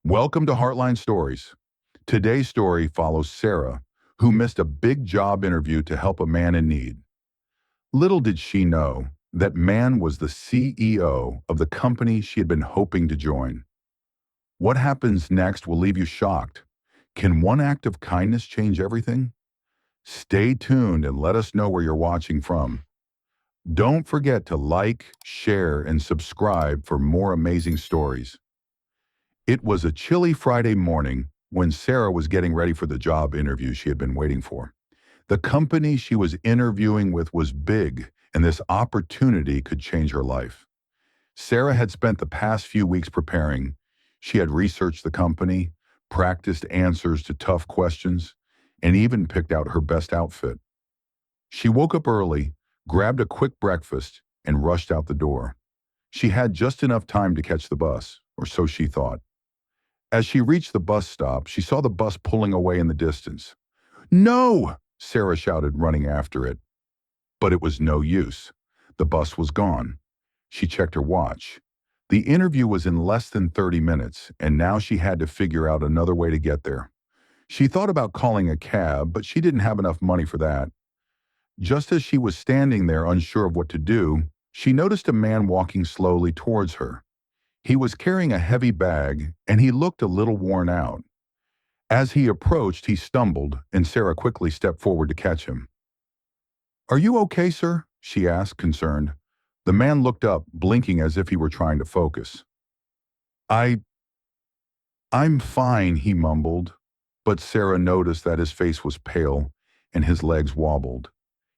Welcome to Heartline Stories. Today's story follows Sarah, who missed a big job interview to help a man in need. Little did she know that man was the CEO of the company she had been hoping to join. What happens next will leave you shocked. Can one act of kindness change everything? Stay tuned and let us know where you're watching from. Don't forget to like, share, and subscribe for more amazing stories. It was a chilly Friday morning when Sarah was getting ready for the job interview she had been waiting for. The company she was interviewing with was big, and this opportunity could change her life. Sarah had spent the past few weeks preparing. She had researched the company, practiced answers to tough questions, and even picked out her best outfit. She woke up early, grabbed a quick breakfast, and rushed out the door. She had just enough time to catch the bus, or so she thought. As she reached the bus stop, she saw the bus pulling away in the distance. "No!" Sarah shouted, running after it. But it was no use. The bus was gone. She checked her watch. The interview was in less than 30 minutes, and now she had to figure out another way to get there. She thought about calling a cab, but she didn't have enough money for that. Just as she was standing there unsure of what to do, she noticed a man walking slowly towards her. He was carrying a heavy bag, and he looked a little worn out. As he approached, he stumbled, and Sarah quickly stepped forward to catch him. "Are you okay, sir?" she asked, concerned. The man looked up, blinking as if he were trying to focus. I, I'm fine, he mumbled, but Sarah noticed that his face was pale and his legs wobbled.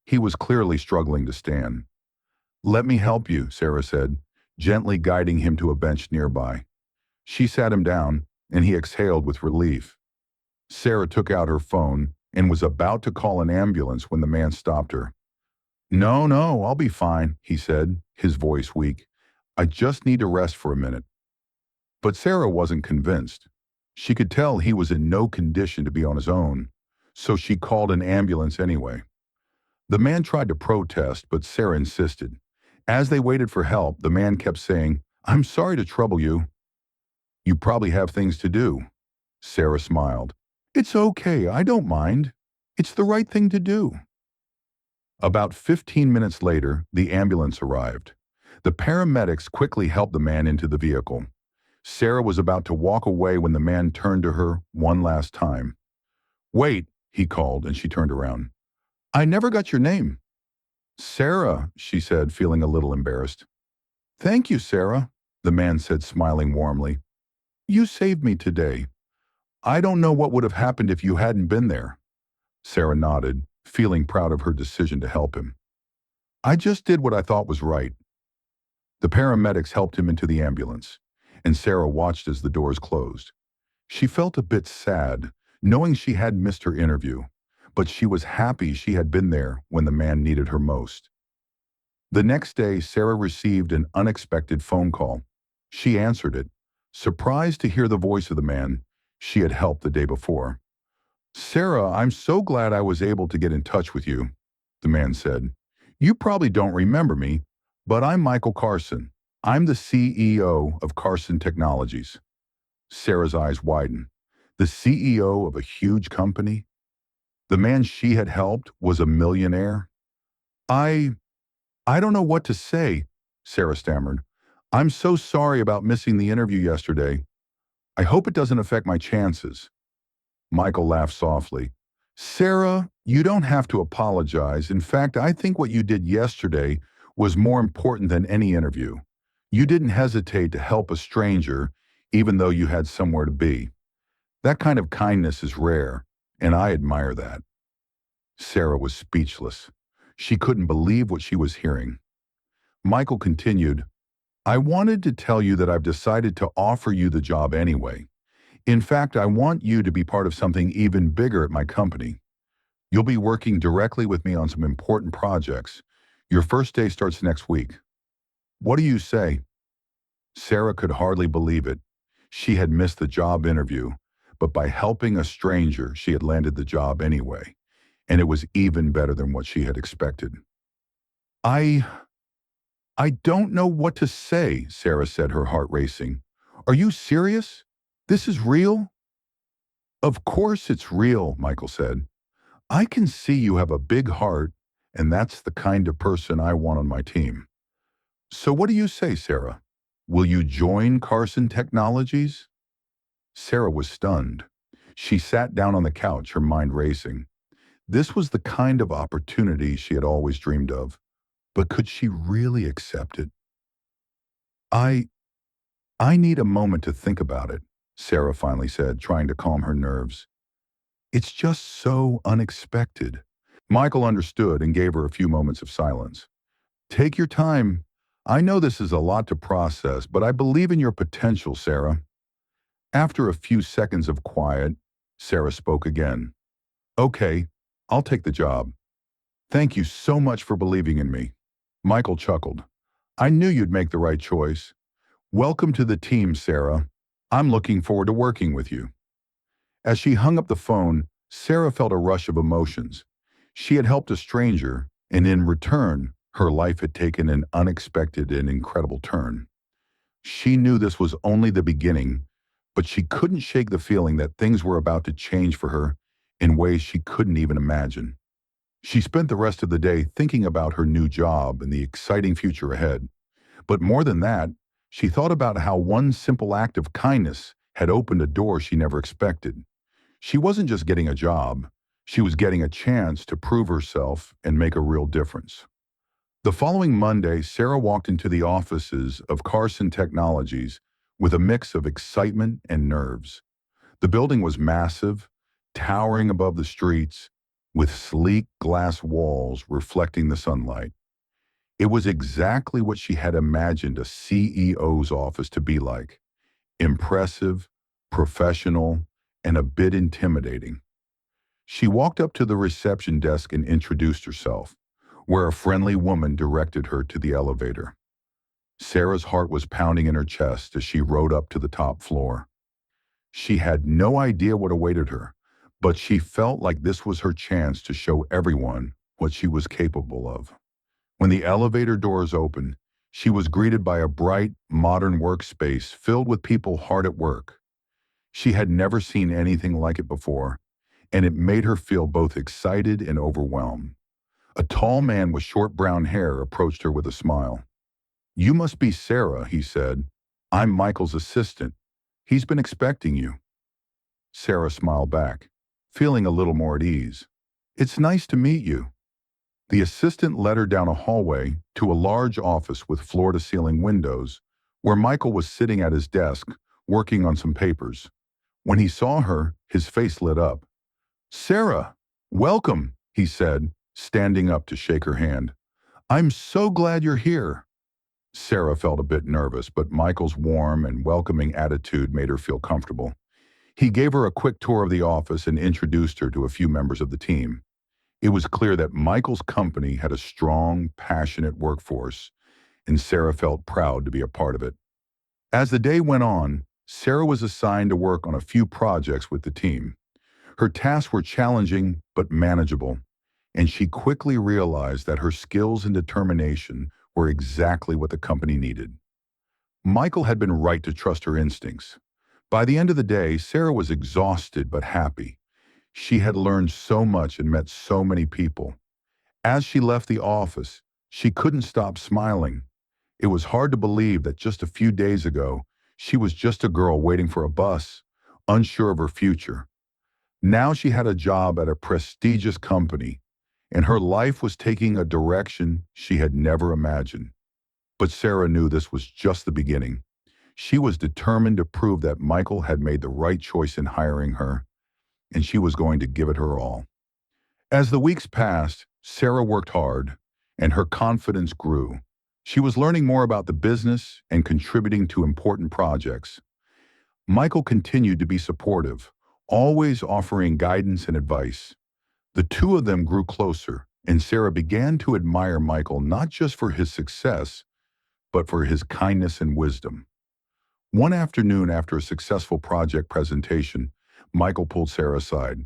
He was clearly struggling to stand. "Let me help you," Sarah said, gently guiding him to a bench nearby. She sat him down, and he exhaled with relief. Sarah took out her phone and was about to call an ambulance when the man stopped her. "No, no, I'll be fine," he said, his voice weak. "I just need to rest for a minute." But Sarah wasn't convinced. She could tell he was in no condition to be on his own, so she called an ambulance anyway. The man tried to protest, but Sarah insisted. As they waited for help, the man kept saying, "I'm sorry to trouble you." "You probably have things to do." Sarah smiled. "It's okay, I don't mind. It's the right thing to do." About 15 minutes later, the ambulance arrived. The paramedics quickly helped the man into the vehicle. Sarah was about to walk away when the man turned to her one last time. "Wait," he called, and she turned around. "I never got your name." "Sarah," she said, feeling a little embarrassed. "Thank you, Sarah," the man said, smiling warmly. "You saved me today. I don't know what would have happened if you hadn't been there." Sarah nodded, feeling proud of her decision to help him. "I just did what I thought was right." The paramedics helped him into the ambulance, and Sarah watched as the doors closed. She felt a bit sad, knowing she had missed her interview, but she was happy she had been there when the man needed her most. The next day, Sarah received an unexpected phone call. She answered it, surprised to hear the voice of the man she had helped the day before. "Sarah, I'm so glad I was able to get in touch with you," the man said. "You probably don't remember me, but I'm Michael Carson. I'm the CEO of Carson Technologies." Sarah's eyes widened. The CEO of a huge company? The man she had helped was a millionaire? I I don't know what to say," Sarah stammered. "I'm so sorry about missing the interview yesterday. I hope it doesn't affect my chances." Michael laughed softly. "Sarah, you don't have to apologize. In fact, I think what you did yesterday was more important than any interview. You didn't hesitate to help a stranger, even though you had somewhere to be. That kind of kindness is rare, and I admire that." Sarah was speechless. She couldn't believe what she was hearing. Michael continued, "I wanted to tell you that I've decided to offer you the job anyway. In fact, I want you to be part of something even bigger at my company. You'll be working directly with me on some important projects. Your first day starts next week. What do you say?" Sarah could hardly believe it. She had missed the job interview, but by helping a stranger, she had landed the job anyway, and it was even better than what she had expected. I I don't know what to say," Sarah said, her heart racing. "Are you serious? This is real? Of course it's real, Michael said. I can see you have a big heart, and that's the kind of person I want on my team. So what do you say, Sarah? Will you join Carson Technologies? Sarah was stunned. She sat down on the couch, her mind racing. This was the kind of opportunity she had always dreamed of. But could she really accept it? I I need a moment to think about it, Sarah finally said, trying to calm her nerves. It's just so unexpected. Michael understood and gave her a few moments of silence. Take your time. I know this is a lot to process, but I believe in your potential, Sarah. After a few seconds of quiet, Sarah spoke again. Okay, I'll take the job. Thank you so much for believing in me. Michael chuckled. I knew you'd make the right choice. Welcome to the team, Sarah. I'm looking forward to working with you. As she hung up the phone, Sarah felt a rush of emotions. She had helped a stranger, and in return, her life had taken an unexpected and incredible turn. She knew this was only the beginning, but she couldn't shake the feeling that things were about to change for her in ways she couldn't even imagine. She spent the rest of the day thinking about her new job and the exciting future ahead. But more than that, she thought about how one simple act of kindness had opened a door she never expected. She wasn't just getting a job, she was getting a chance to prove herself and make a real difference. The following Monday, Sarah walked into the offices of Carson Technologies with a mix of excitement and nerves. The building was massive, towering above the streets, with sleek glass walls reflecting the sunlight. It was exactly what she had imagined a CEO's office to be like: impressive, professional, and a bit intimidating. She walked up to the reception desk and introduced herself, where a friendly woman directed her to the elevator. Sarah's heart was pounding in her chest as she rode up to the top floor. She had no idea what awaited her, but she felt like this was her chance to show everyone what she was capable of. When the elevator doors opened, she was greeted by a bright, modern workspace filled with people hard at work. She had never seen anything like it before, and it made her feel both excited and overwhelmed. A tall man with short brown hair approached her with a smile. You must be Sarah, he said. I'm Michael's assistant. He's been expecting you. Sarah smiled back, feeling a little more at ease. It's nice to meet you. The assistant led her down a hallway to a large office with floor-to-ceiling windows, where Michael was sitting at his desk, working on some papers. When he saw her, his face lit up. Sarah, welcome, he said, standing up to shake her hand. I'm so glad you're here. Sarah felt a bit nervous, but Michael's warm and welcoming attitude made her feel comfortable. He gave her a quick tour of the office and introduced her to a few members of the team. It was clear that Michael's company had a strong, passionate workforce, and Sarah felt proud to be a part of it. As the day went on, Sarah was assigned to work on a few projects with the team. Her tasks were challenging but manageable, and she quickly realized that her skills and determination were exactly what the company needed. Michael had been right to trust her instincts. By the end of the day, Sarah was exhausted but happy. She had learned so much and met so many people. As she left the office, she couldn't stop smiling. It was hard to believe that just a few days ago, she was just a girl waiting for a bus, unsure of her future. Now she had a job at a prestigious company, and her life was taking a direction she had never imagined. But Sarah knew this was just the beginning. She was determined to prove that Michael had made the right choice in hiring her, and she was going to give it her all. As the weeks passed, Sarah worked hard, and her confidence grew. She was learning more about the business and contributing to important projects. Michael continued to be supportive, always offering guidance and advice. The two of them grew closer, and Sarah began to admire Michael not just for his success, but for his kindness and wisdom. One afternoon after a successful project presentation, Michael pulled Sarah aside.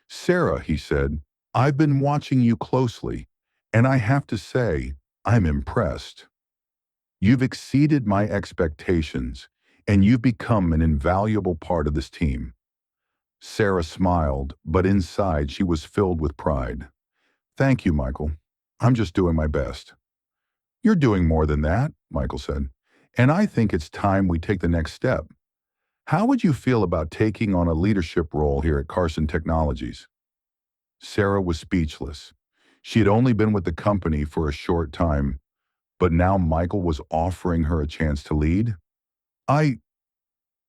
Sarah, he said, I've been watching you closely, and I have to say, I'm impressed. You've exceeded my expectations, and you've become an invaluable part of this team." Sarah smiled, but inside she was filled with pride. "Thank you, Michael. I'm just doing my best." "You're doing more than that," Michael said. "And I think it's time we take the next step. How would you feel about taking on a leadership role here at Carson Technologies?" Sarah was speechless. She had only been with the company for a short time, but now Michael was offering her a chance to lead. I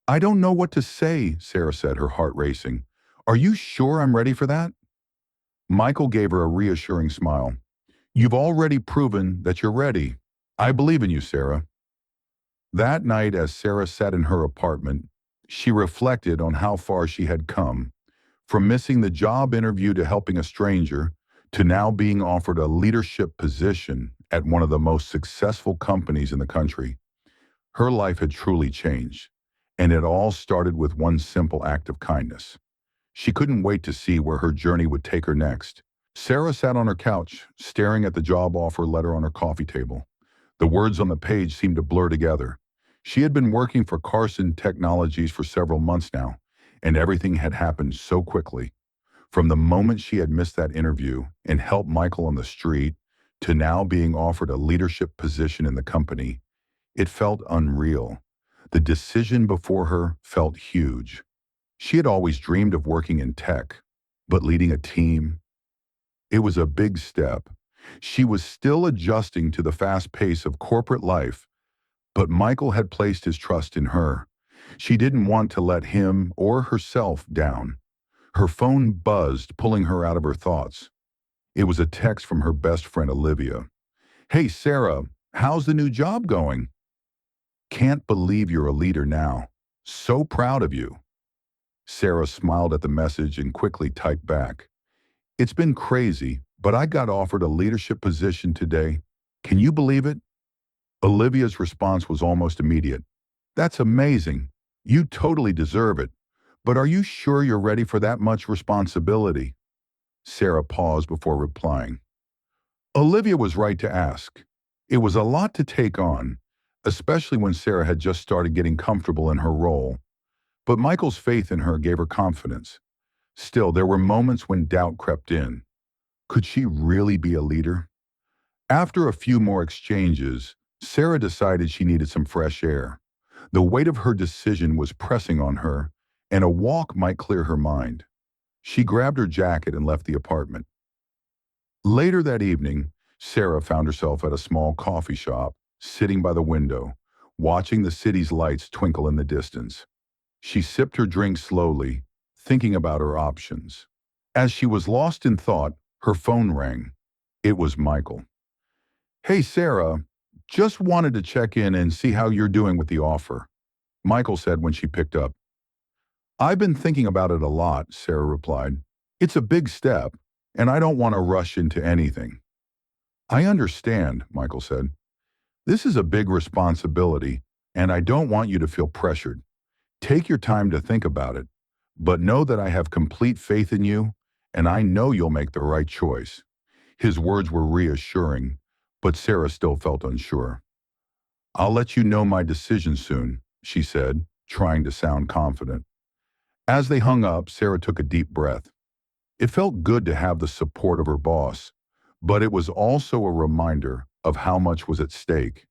I don't know what to say," Sarah said, her heart racing. "Are you sure I'm ready for that?" Michael gave her a reassuring smile. "You've already proven that you're ready. I believe in you, Sarah." That night, as Sarah sat in her apartment, she reflected on how far she had come, from missing the job interview to helping a stranger, to now being offered a leadership position at one of the most successful companies in the country. Her life had truly changed, and it all started with one simple act of kindness. She couldn't wait to see where her journey would take her next. Sarah sat on her couch, staring at the job offer letter on her coffee table. The words on the page seemed to blur together. She had been working for Carson Technologies for several months now, and everything had happened so quickly. From the moment she had missed that interview and helped Michael on the street, to now being offered a leadership position in the company, it felt unreal. The decision before her felt huge. She had always dreamed of working in tech, but leading a team, it was a big step. She was still adjusting to the fast pace of corporate life, but Michael had placed his trust in her. She didn't want to let him or herself down. Her phone buzzed, pulling her out of her thoughts. It was a text from her best friend Olivia. "Hey, Sarah, how's the new job going? Can't believe you're a leader now. So proud of you." Sarah smiled at the message and quickly typed back, "It's been crazy, but I got offered a leadership position today. Can you believe it?" Olivia's response was almost immediate. "That's amazing. You totally deserve it. But are you sure you're ready for that much responsibility?" Sarah paused before replying. Olivia was right to ask. It was a lot to take on, especially when Sarah had just started getting comfortable in her role. But Michael's faith in her gave her confidence. Still, there were moments when doubt crept in. Could she really be a leader? After a few more exchanges, Sarah decided she needed some fresh air. The weight of her decision was pressing on her, and a walk might clear her mind. She grabbed her jacket and left the apartment. Later that evening, Sarah found herself at a small coffee shop, sitting by the window, watching the city's lights twinkle in the distance. She sipped her drink slowly, thinking about her options. As she was lost in thought, her phone rang. It was Michael. "Hey, Sarah, just wanted to check in and see how you're doing with the offer," Michael said when she picked up. "I've been thinking about it a lot," Sarah replied. "It's a big step, and I don't want to rush into anything." "I understand," Michael said. "This is a big responsibility, and I don't want you to feel pressured. Take your time to think about it, but know that I have complete faith in you, and I know you'll make the right choice." His words were reassuring, but Sarah still felt unsure. "I'll let you know my decision soon," she said, trying to sound confident. As they hung up, Sarah took a deep breath. It felt good to have the support of her boss, but it was also a reminder of how much was at stake.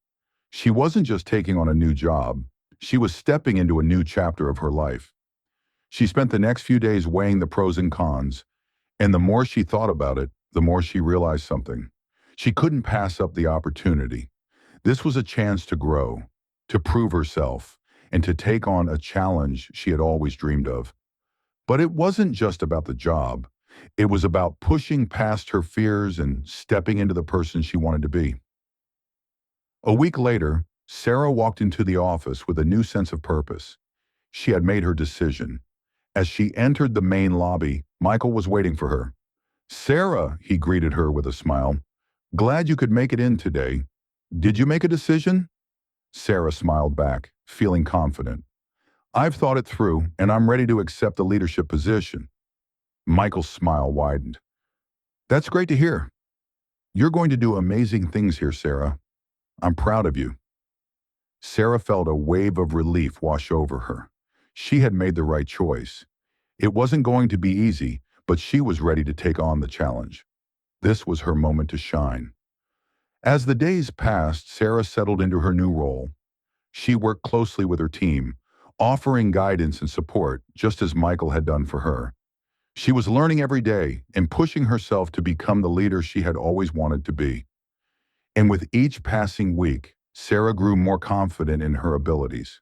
She wasn't just taking on a new job, she was stepping into a new chapter of her life. She spent the next few days weighing the pros and cons, and the more she thought about it, the more she realized something. She couldn't pass up the opportunity. This was a chance to grow, to prove herself, and to take on a challenge she had always dreamed of. But it wasn't just about the job. It was about pushing past her fears and stepping into the person she wanted to be. A week later, Sarah walked into the office with a new sense of purpose. She had made her decision. As she entered the main lobby, Michael was waiting for her. "Sarah," he greeted her with a smile. "Glad you could make it in today. Did you make a decision?" Sarah smiled back, feeling confident. "I've thought it through, and I'm ready to accept the leadership position." Michael's smile widened. "That's great to hear. You're going to do amazing things here, Sarah. I'm proud of you." Sarah felt a wave of relief wash over her. She had made the right choice. It wasn't going to be easy, but she was ready to take on the challenge. This was her moment to shine. As the days passed, Sarah settled into her new role. She worked closely with her team, offering guidance and support, just as Michael had done for her. She was learning every day and pushing herself to become the leader she had always wanted to be. And with each passing week, Sarah grew more confident in her abilities.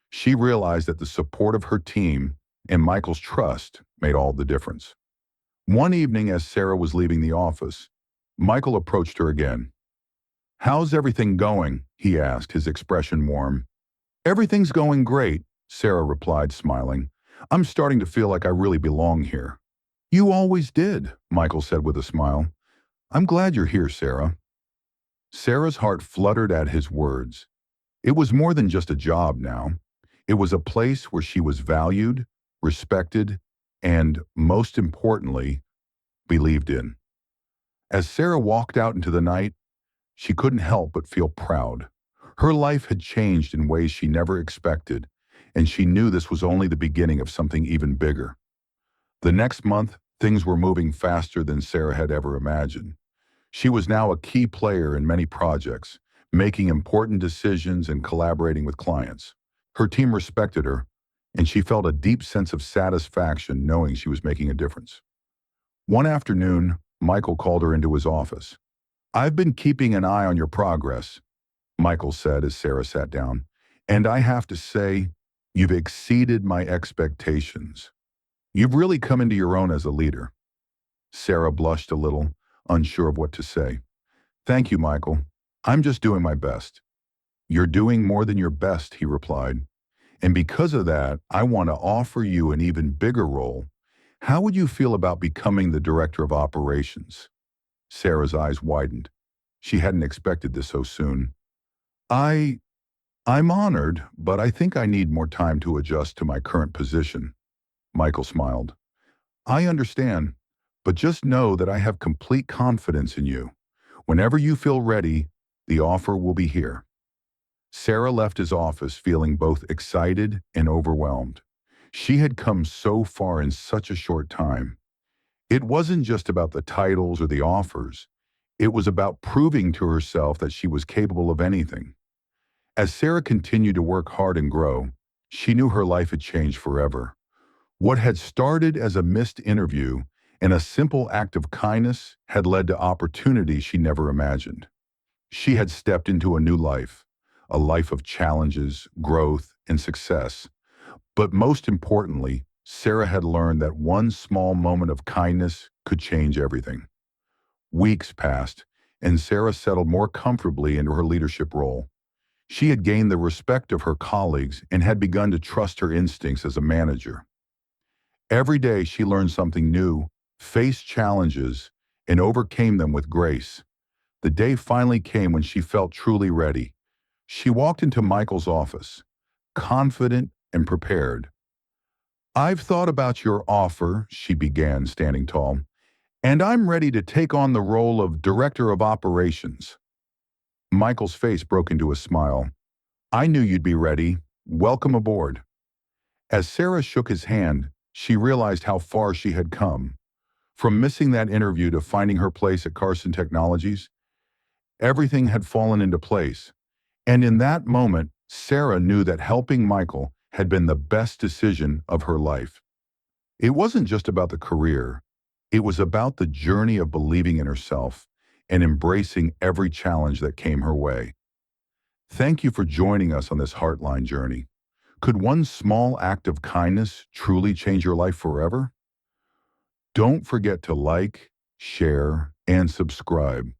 She realized that the support of her team and Michael's trust made all the difference. One evening, as Sarah was leaving the office, Michael approached her again. "How's everything going?" he asked, his expression warm. "Everything's going great," Sarah replied, smiling. "I'm starting to feel like I really belong here." "You always did," Michael said with a smile. "I'm glad you're here, Sarah." Sarah's heart fluttered at his words. It was more than just a job now. It was a place where she was valued, respected, and, most importantly, believed in. As Sarah walked out into the night, she couldn't help but feel proud. Her life had changed in ways she never expected, and she knew this was only the beginning of something even bigger. The next month, things were moving faster than Sarah had ever imagined. She was now a key player in many projects, making important decisions and collaborating with clients. Her team respected her, and she felt a deep sense of satisfaction knowing she was making a difference. One afternoon, Michael called her into his office. "I've been keeping an eye on your progress," Michael said as Sarah sat down, "and I have to say, you've exceeded my expectations. You've really come into your own as a leader." Sarah blushed a little, unsure of what to say. "Thank you, Michael. I'm just doing my best." "You're doing more than your best," he replied. "And because of that, I want to offer you an even bigger role. How would you feel about becoming the director of operations?" Sarah's eyes widened. She hadn't expected this so soon. I, I'm honored, but I think I need more time to adjust to my current position." Michael smiled. "I understand, but just know that I have complete confidence in you. Whenever you feel ready, the offer will be here." Sarah left his office feeling both excited and overwhelmed. She had come so far in such a short time. It wasn't just about the titles or the offers. It was about proving to herself that she was capable of anything. As Sarah continued to work hard and grow, she knew her life had changed forever. What had started as a missed interview and a simple act of kindness had led to opportunities she never imagined. She had stepped into a life of challenges, growth, and success. But most importantly, Sarah had learned that one small moment of kindness could change everything. Weeks passed, and Sarah settled more comfortably into her leadership role. She had gained the respect of her colleagues and had begun to trust her instincts as a manager. Every day she learned something new, faced challenges, and overcame them with grace. The day finally came when she felt truly ready. She walked into Michael's office, confident and prepared. "I've thought about your offer," she began, standing tall, "and I'm ready to take on the role of Director of Operations." Michael's face broke into a smile. "I knew you'd be ready. Welcome aboard." As Sarah shook his hand, she realized how far she had come. From missing that interview to finding her place at Carson Technologies, everything had fallen into place. And in that moment, Sarah knew that helping Michael had been the best decision of her life. It wasn't just about the career. It was about the journey of believing in herself and embracing every challenge that came her way. Thank you for joining us on this Heartline journey. Could one small act of kindness truly change your life forever? Don't forget to like, share, and subscribe